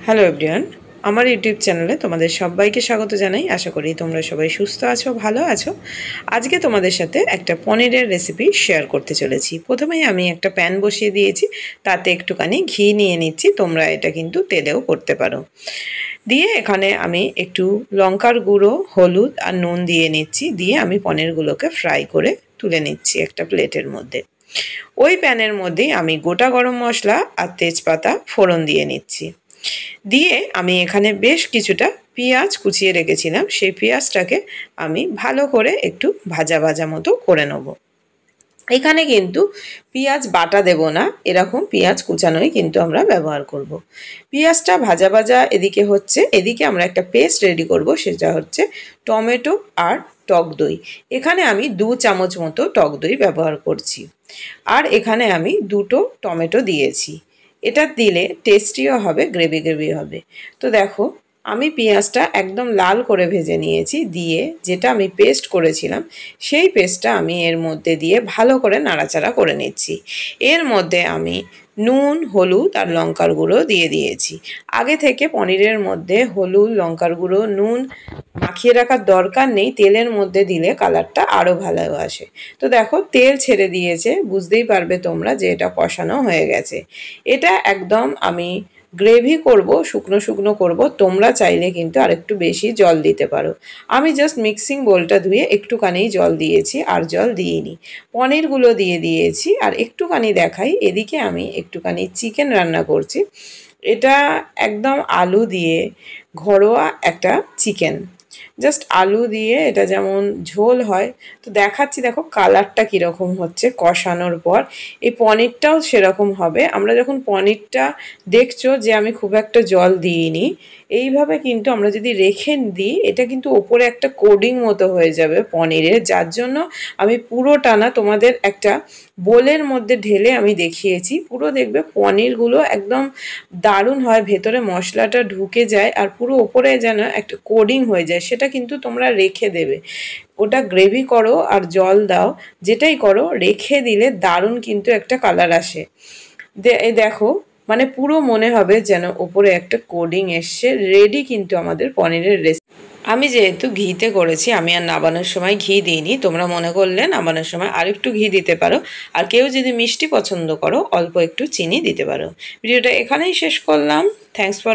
Hello everyone, আমার YouTube চ্যানেলে তোমাদের সবাইকে স্বাগত জানাই। আশা করি তোমরা সবাই সুস্থ আছো, ভালো আছো। আজকে তোমাদের সাথে একটা পনিরের রেসিপি শেয়ার করতে চলেছি। প্রথমেই আমি একটা প্যান বসিয়ে দিয়েছি, তাতে একটুখানি ঘি নিয়ে নিচ্ছি। তোমরা এটা কিন্তু তেলেও করতে পারো। দিয়ে এখানে আমি একটু লঙ্কার গুঁড়ো, হলুদ আর নুন দিয়ে নিচ্ছি। দিয়ে আমি পনিরগুলোকে ফ্রাই করে তুলে নিচ্ছি একটা প্লেটের মধ্যে। ওই প্যানের মধ্যেই আমি গোটা গরম মশলা আর তেজপাতা ফোড়ন দিয়ে নিচ্ছি। দিয়ে আমি এখানে বেশ কিছুটা পেঁয়াজ কুচিয়ে রেখেছিলাম, সেই পেঁয়াজটাকে আমি ভালো করে একটু ভাজা ভাজা মতো করে নেব। এখানে কিন্তু পেঁয়াজ বাটা দেব না, এরকম পেঁয়াজ কুচানোই কিন্তু আমরা ব্যবহার করব। পেঁয়াজটা ভাজা ভাজা এদিকে হচ্ছে, এদিকে আমরা একটা পেস্ট রেডি করব, সেটা হচ্ছে টমেটো আর টক দই। এখানে আমি 2 চামচ মতো টক দই ব্যবহার করছি। আর এখানে আমি 2টো টমেটো দিয়েছি। এটা দিলে টেস্টিও হবে, গ্রেভি গ্রেভি হবে। তো দেখো, আমি পেঁয়াজটা একদম লাল করে ভেজে নিয়েছি। দিয়ে যেটা আমি পেস্ট করেছিলাম সেই পেস্টটা আমি এর মধ্যে দিয়ে ভালো করে নাড়াচাড়া করে নিচ্ছি। এর মধ্যে আমি নুন, হলুদ আর লঙ্কার গুঁড়ো দিয়ে দিয়েছি। আগে থেকে পনিরের মধ্যে হলুদ, লঙ্কার গুঁড়ো, নুন মাখিয়ে রাখার দরকার নেই, তেলের মধ্যে দিলে কালারটা আরও ভালো আসে। তো দেখো, তেল ছেড়ে দিয়েছে, বুঝতেই পারবে তোমরা যে এটা কষানো হয়ে গেছে। এটা একদম আমি গ্রেভি করব, শুকনো শুকনো করব। তোমরা চাইলে কিন্তু আরেকটু বেশি জল দিতে পারো। আমি জাস্ট মিক্সিং বোলটা ধুয়ে একটুখানি জল দিয়েছি, আর জল দিইনি। পনিরগুলো দিয়ে দিয়েছি। আর একটুখানি দেখাই, এদিকে আমি একটুখানি চিকেন রান্না করছি। এটা একদম আলু দিয়ে ঘরোয়া একটা চিকেন, জাস্ট আলু দিয়ে এটা যেমন ঝোল হয়। তো দেখাচ্ছি, দেখো কালারটা কীরকম হচ্ছে কষানোর পর। এই পনিরটাও সেরকম হবে। আমরা যখন পনিরটা দেখছো যে আমি খুব একটা জল দিইনি, এইভাবে কিন্তু আমরা যদি রেখে দিই, এটা কিন্তু ওপরে একটা কোডিং মতো হয়ে যাবে পনিরের, যার জন্য আমি পুরোটা না তোমাদের একটা বোলের মধ্যে ঢেলে আমি দেখিয়েছি। পুরো দেখবে পনিরগুলো একদম দারুণ হয়, ভেতরে মশলাটা ঢুকে যায় আর পুরো ওপরে যেন একটা কোডিং হয়ে যায়। সেটা কিন্তু তোমরা রেখে দেবে। ওটা গ্রেভি করো আর জল দাও, যেটাই করো রেখে দিলে দারুণ কিন্তু একটা কালার আসে। দেখো, মানে পুরো মনে হবে যেন ওপরে একটা কোডিং এসছে। রেডি কিন্তু আমাদের পনিরের রেসিপি। আমি যেহেতু ঘিতে করেছি, আমি আর নাবানোর সময় ঘি দিইনি। তোমরা মনে করলে নাবানোর সময় আরেকটু ঘি দিতে পারো। আর কেউ যদি মিষ্টি পছন্দ করো, অল্প একটু চিনি দিতে পারো। ভিডিওটা এখানেই শেষ করলাম। Thanks for